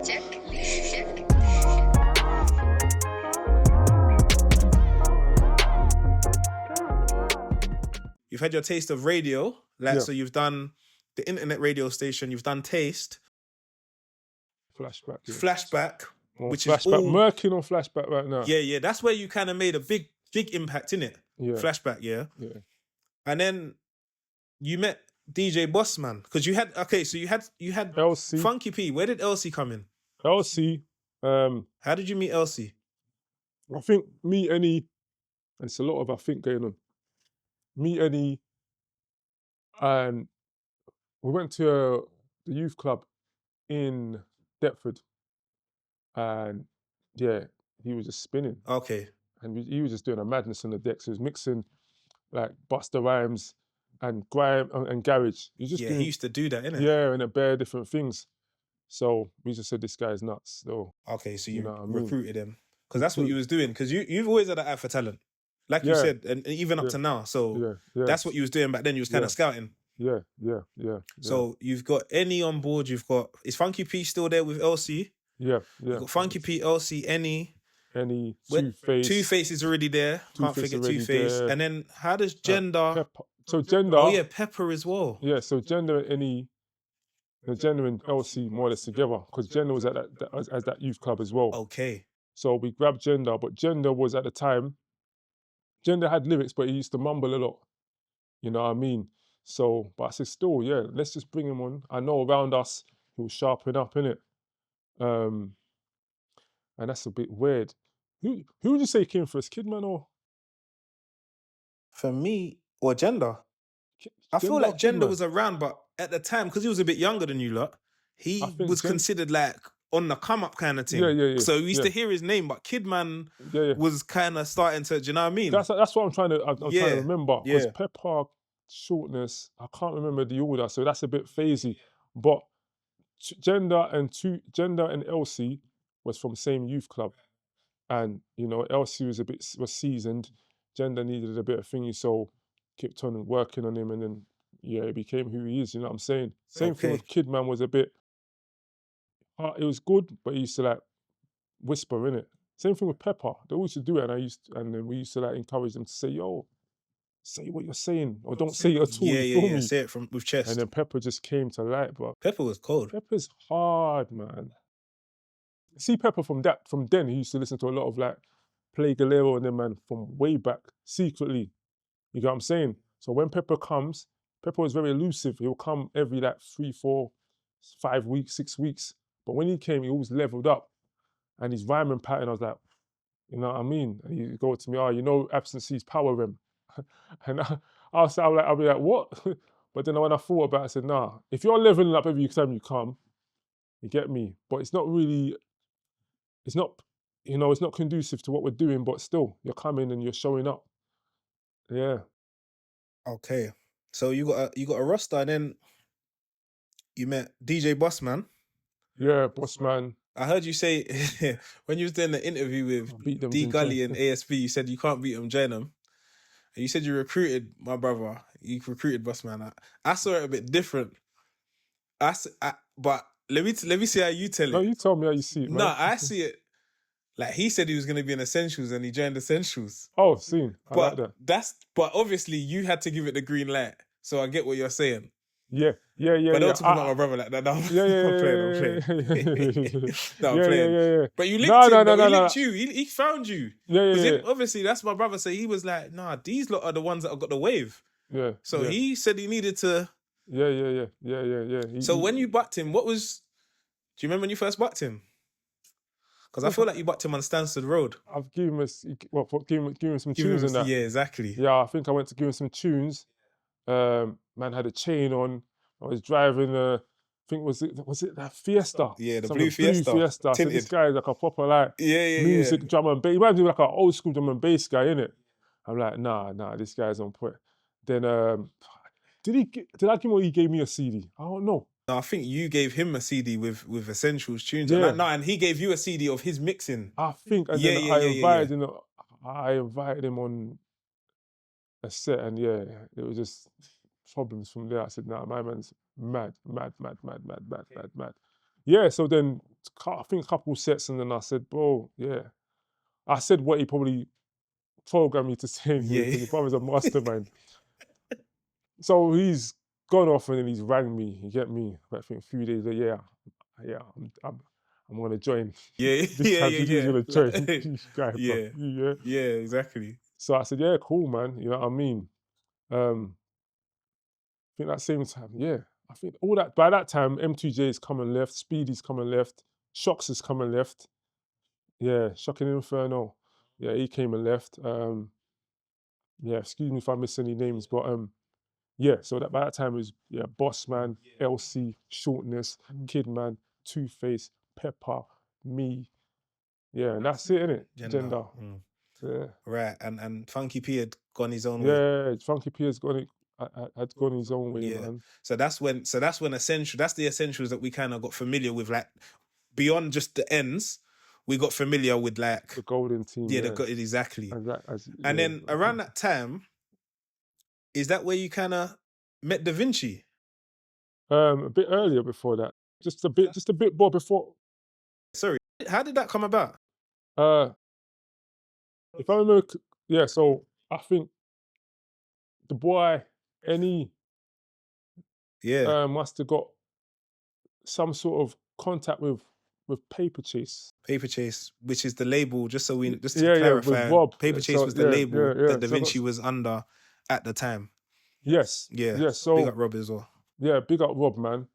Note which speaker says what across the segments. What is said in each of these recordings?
Speaker 1: You've had your taste of radio, like
Speaker 2: Yeah.
Speaker 1: so you've done the internet radio station, you've done Taste,
Speaker 2: Flashback. Yeah.
Speaker 1: Flashback,
Speaker 2: Or
Speaker 1: which
Speaker 2: flashback.
Speaker 1: is all...
Speaker 2: Murking on Flashback right now.
Speaker 1: Yeah, that's where you kind of made a big impact, innit?
Speaker 2: Yeah.
Speaker 1: Flashback, yeah.
Speaker 2: Yeah.
Speaker 1: And then you met DJ Bossman, because you had
Speaker 2: LC.
Speaker 1: Funky P. Where did LC come in?
Speaker 2: LC.
Speaker 1: How did you meet LC?
Speaker 2: I think me, Any, and it's a lot of I think going on. Me, Any, and we went to the youth club in Deptford, and yeah, he was just spinning,
Speaker 1: Okay.
Speaker 2: and he was just doing a madness on the decks. He was mixing like Busta Rhymes and grime and garage. He was just doing,
Speaker 1: he used to do that, innit?
Speaker 2: yeah, and a bare different things. So we just said, this guy's nuts. So
Speaker 1: okay, so you
Speaker 2: know what I mean?
Speaker 1: recruited him because that's what you was doing. Because you've always had an eye for talent, like you said, and even up to now. So that's what you was doing back then. You was kind of scouting.
Speaker 2: Yeah.
Speaker 1: So you've got Any on board. You've got, is Funky P still there with LC?
Speaker 2: Yeah.
Speaker 1: You've got Funky P, LC, Any.
Speaker 2: Two-Face.
Speaker 1: Two-Face is already there. Can't forget Two-Face. And then how does Gender?
Speaker 2: Pepper. So Gender.
Speaker 1: Oh yeah, Pepper as well.
Speaker 2: Yeah. So Gender and Any, the Gender and LC more or less together, because Gender was at that youth club as well.
Speaker 1: Okay.
Speaker 2: So we grabbed Gender, but Gender was at the time. Gender had lyrics, but he used to mumble a lot. You know what I mean? So, but I said, still, yeah, let's just bring him on. I know around us he was sharpening up, innit? And that's a bit weird. Who would you say came first, Kidman or?
Speaker 1: For me, or Gender? I feel like Gender was around, but at the time, because he was a bit younger than you lot, he was considered like on the come up kind of thing.
Speaker 2: Yeah.
Speaker 1: So we used to hear his name, but Kidman was kind of starting to, do you know what I mean?
Speaker 2: That's what I'm trying to trying to remember. Because
Speaker 1: Yeah.
Speaker 2: Pepper, shortness, I can't remember the order, so that's a bit phasey. But Gender and LC was from the same youth club. And you know, LC was seasoned, Gender needed a bit of thingy, so kept on working on him, and then he became who he is, you know what I'm saying? Same thing with Kidman, was a bit, it was good, but he used to like whisper in it. Same thing with Pepper. They always used to do it, and then we used to like encourage them to say, yo, say what you're saying, or don't say it at all.
Speaker 1: Yeah, say it with chest.
Speaker 2: And then Pepper just came to light, bro.
Speaker 1: Pepper was cold.
Speaker 2: Pepper's hard, man. See Pepper from then, he used to listen to a lot of like Play Galero and them, man, from way back, secretly. You get what I'm saying? So when Pepper comes, Pepper was very elusive. He'll come every like 3, 4, 5 weeks, 6 weeks. But when he came, he always leveled up. And his rhyming pattern, I was like, you know what I mean? And he'd go to me, you know, absencee's power rem. And I'll be like, what? But then when I thought about it, I said, nah, if you're leveling up every time you come, you get me. But it's not really, it's not conducive to what we're doing, but still, you're coming and you're showing up. Yeah.
Speaker 1: Okay. So you got a roster, and then you met DJ Bossman.
Speaker 2: Yeah, Bossman.
Speaker 1: I heard you say when you was doing the interview with D Gully and ASB, you said you can't beat them, join them. And you said you recruited my brother. You recruited Bossman. I saw it a bit different. But let me see how you tell it.
Speaker 2: No, you tell me how you see it, man.
Speaker 1: No, I see it. Like, he said he was going to be in Essentials and he joined Essentials.
Speaker 2: Oh, seen. I like that.
Speaker 1: But obviously you had to give it the green light. So I get what you're saying.
Speaker 2: Yeah.
Speaker 1: But don't talk about my brother like that. No, I'm playing. No, I'm playing.
Speaker 2: Yeah.
Speaker 1: But you linked him.
Speaker 2: No.
Speaker 1: He linked you. He found you.
Speaker 2: Yeah.
Speaker 1: Obviously, that's my brother. So he was like, nah, these lot are the ones that have got the wave.
Speaker 2: Yeah.
Speaker 1: So he said he needed to...
Speaker 2: Yeah.
Speaker 1: So when you bucked him, do you remember when you first bucked him? Because I feel like you bucked him on Stansted Road.
Speaker 2: I've given him some tunes and that.
Speaker 1: Yeah, exactly.
Speaker 2: Yeah, I think I went to give him some tunes. Man had a chain on. I was driving I think was it that Fiesta?
Speaker 1: Yeah, the blue Fiesta.
Speaker 2: So this guy is like a proper like music drum and bass. He might be like an old school drum and bass guy, innit? I'm like, nah, this guy's on point. Then did I give him, or he gave me a CD? I don't know.
Speaker 1: No, I think you gave him a CD with Essentials tunes.
Speaker 2: Yeah.
Speaker 1: And he gave you a CD of his mixing.
Speaker 2: I think. And then I invited him on a set, and it was just problems from there. I said, nah, my man's mad. Yeah, so then I think a couple sets, and then I said, bro, yeah. I said what he probably programmed me to say anyway, because the brother's a mastermind. So he's gone off and then he's rang me. You get me? I think a few days later, yeah, I'm gonna join.
Speaker 1: Yeah,
Speaker 2: This time he's gonna join.
Speaker 1: Like,
Speaker 2: This guy,
Speaker 1: yeah,
Speaker 2: bro.
Speaker 1: yeah, exactly.
Speaker 2: So I said, yeah, cool, man. You know what I mean? I think that same time, yeah. I think all that by that time, M2J's come and left, Speedy's come and left, Shocks has come and left. Yeah, Shocking Inferno. Yeah, he came and left. Yeah, excuse me if I miss any names, but yeah, so that by that time it was Bossman, LC, Shortness, Kidman, Two Face, Pepper, me. Yeah, and that's it, innit? Gender. Yeah.
Speaker 1: Right, and Funky P had gone his own way.
Speaker 2: Yeah, Funky P had gone his own way, man.
Speaker 1: So that's when that's the essentials that we kind of got familiar with, like beyond just the ends, we got familiar with like
Speaker 2: the golden team.
Speaker 1: Yeah, exactly.
Speaker 2: And
Speaker 1: then around that time, is that where you kind of met DaVinChe?
Speaker 2: A bit earlier before that. Just a bit more before.
Speaker 1: Sorry, how did that come about?
Speaker 2: If I remember, yeah, so I think the boy, must have got some sort of contact with Paper Chase.
Speaker 1: Paper Chase, which is the label, just to
Speaker 2: clarify,
Speaker 1: with
Speaker 2: Rob.
Speaker 1: Paper Chase was the label that DaVinChe was under at the time.
Speaker 2: Yes.
Speaker 1: Yeah.
Speaker 2: So
Speaker 1: big up Rob as well.
Speaker 2: Yeah, big up Rob, man.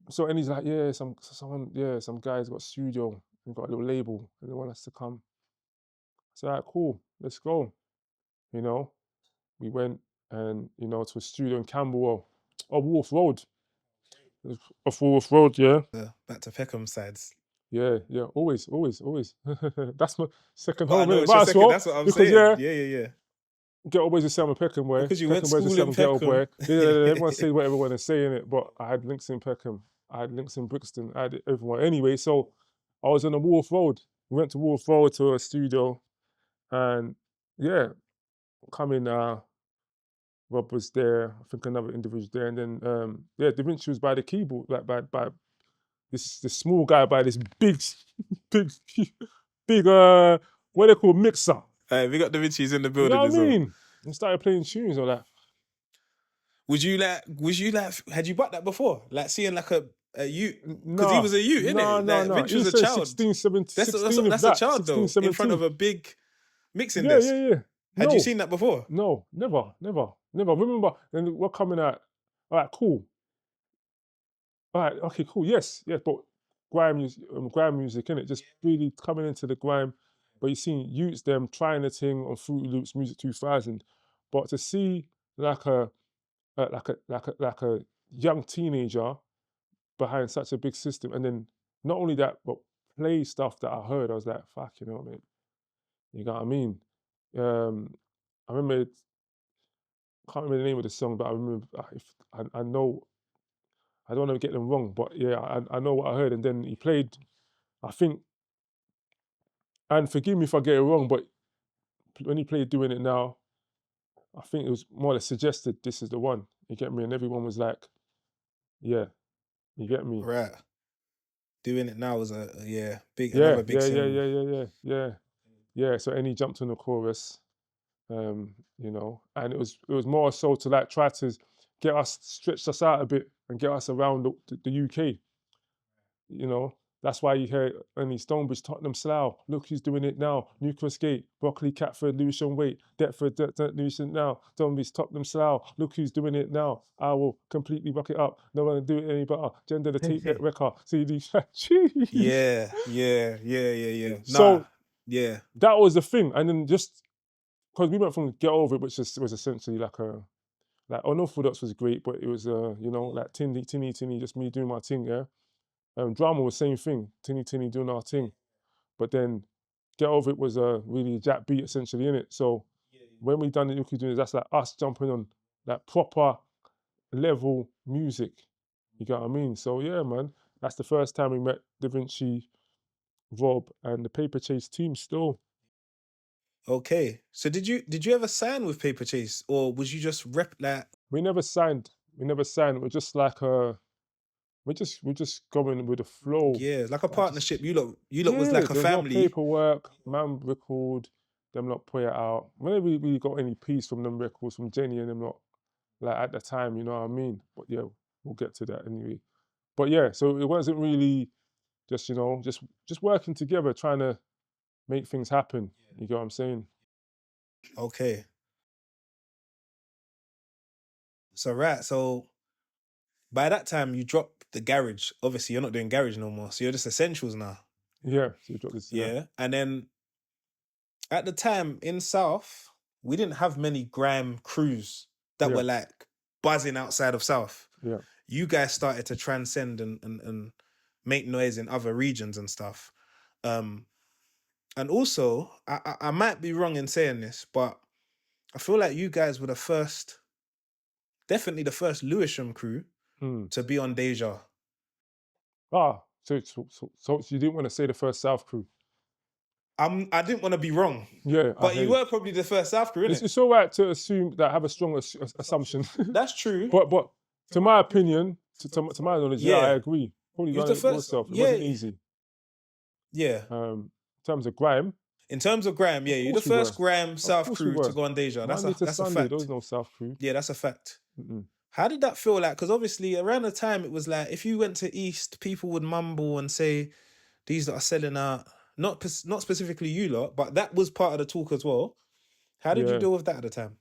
Speaker 2: So and he's like, yeah, some guys got a studio and got a little label and they want us to come. So like, cool, let's go. You know, we went and to a studio in Camberwell, Wharf Road. Off Wharf Road, yeah.
Speaker 1: Back to Peckham sides.
Speaker 2: Yeah, always. That's my second home.
Speaker 1: That's what I'm saying. Yeah.
Speaker 2: Get always the same in Peckham way.
Speaker 1: Because you went to school in Peckham.
Speaker 2: Yeah, everyone say whatever they want to say in it, but I had links in Peckham. I had links in Brixton. I had everyone. Anyway, so I was on the Wharf Road. We went to Wharf Road to a studio, and yeah, coming. Rob was there. I think another individual there, and then DaVinChe was by the keyboard, like by this small guy by this big, what they call mixer.
Speaker 1: We got DaVinChe's in the building.
Speaker 2: You know what I mean? And started playing tunes or that.
Speaker 1: Was you like? Had you bought that before? Like seeing like a youth? Because he was a youth, innit?
Speaker 2: No.
Speaker 1: DaVinChe was a child.
Speaker 2: 16, 17,
Speaker 1: that's a child 16, though. 17. In front of a big mixing desk.
Speaker 2: Yeah.
Speaker 1: Had you seen that before?
Speaker 2: No, never. Remember, and we're coming out. All right, cool. All right, okay, cool. Yes, but grime music, innit? Just really coming into the grime. But you seen youths them trying the thing on Fruity Loops Music 2000. But to see like a young teenager behind such a big system, and then not only that, but play stuff that I heard, I was like, fuck, mate. You know what I mean? I remember, can't remember the name of the song, but I remember, I know, I don't want to get them wrong, but yeah, I know what I heard. And then he played, I think, and forgive me if I get it wrong, but when he played Doing It Now, I think it was more or less suggested this is the one. You get me? And everyone was like, yeah, you get me?
Speaker 1: Right. Doing It Now was another big
Speaker 2: single. Yeah. So he jumped on the chorus, and it was more so to like try to stretch us out a bit and get us around the UK. That's why you hear only Stonebridge, Tottenham, Slough. Look who's doing it now. Newcastle Gate, Brockley, Catford, Lewisham, Waite, Deptford, Lewisham now. Stonebridge, Tottenham, Slough. Look who's doing it now. I will completely rock it up. No one can do it any better. Gender the tape deck record. CD.
Speaker 1: Yeah.
Speaker 2: So that was the thing, and then just because we went from Get Over It, which was essentially like Unorthodox was great, but it was like tinny, just me doing my thing, yeah. Drama was same thing, tinny doing our thing, but then Get Over It was really a Jack beat essentially, innit? So when we done it, that's like us jumping on like proper level music. You get what I mean? So yeah, man, that's the first time we met DaVinChe, Rob, and the Paper Chase team still.
Speaker 1: Okay, so did you ever sign with Paper Chase, or was you just rep that?
Speaker 2: We never signed. It was just like we're just going with the flow.
Speaker 1: Yeah, like a
Speaker 2: I
Speaker 1: partnership.
Speaker 2: just-
Speaker 1: You lot was like a
Speaker 2: there's
Speaker 1: family.
Speaker 2: no paperwork. Man record, them lot put it out. We never really got any peace from them records from Jenny and them lot. Like at the time, you know what I mean? But yeah, we'll get to that anyway. But yeah, so it wasn't really just, you know, just working together, trying to make things happen. You get what I'm saying?
Speaker 1: Okay. So right, so by that time you dropped the garage. Obviously, you're not doing garage no more, so you're just essentials now.
Speaker 2: Yeah. So you dropped this.
Speaker 1: Yeah. And then at the time in South, we didn't have many grime crews that
Speaker 2: Yeah.
Speaker 1: were like buzzing outside of South.
Speaker 2: Yeah.
Speaker 1: You guys started to transcend and make noise in other regions and stuff. And also, I might be wrong in saying this, but I feel like you guys were definitely the first Lewisham crew to be on Deja.
Speaker 2: Ah, so you didn't want to say the first South crew?
Speaker 1: I didn't want to be wrong.
Speaker 2: Yeah,
Speaker 1: but you were probably the first South crew, innit?
Speaker 2: It's all right to assume that, have a strong assumption.
Speaker 1: That's true.
Speaker 2: But to my opinion, to my knowledge, yeah, I agree. Probably
Speaker 1: You was the first.
Speaker 2: Yourself. It wasn't easy.
Speaker 1: Yeah.
Speaker 2: In terms of grime.
Speaker 1: In terms of grime, yeah, you're the first grime South crew to go on Deja. That's a fact.
Speaker 2: There was no South crew.
Speaker 1: Yeah, that's a fact. How did that feel like? Because obviously around the time it was like if you went to East, people would mumble and say these that are selling out. Not specifically you lot, but that was part of the talk as well. How did you deal with that at the time?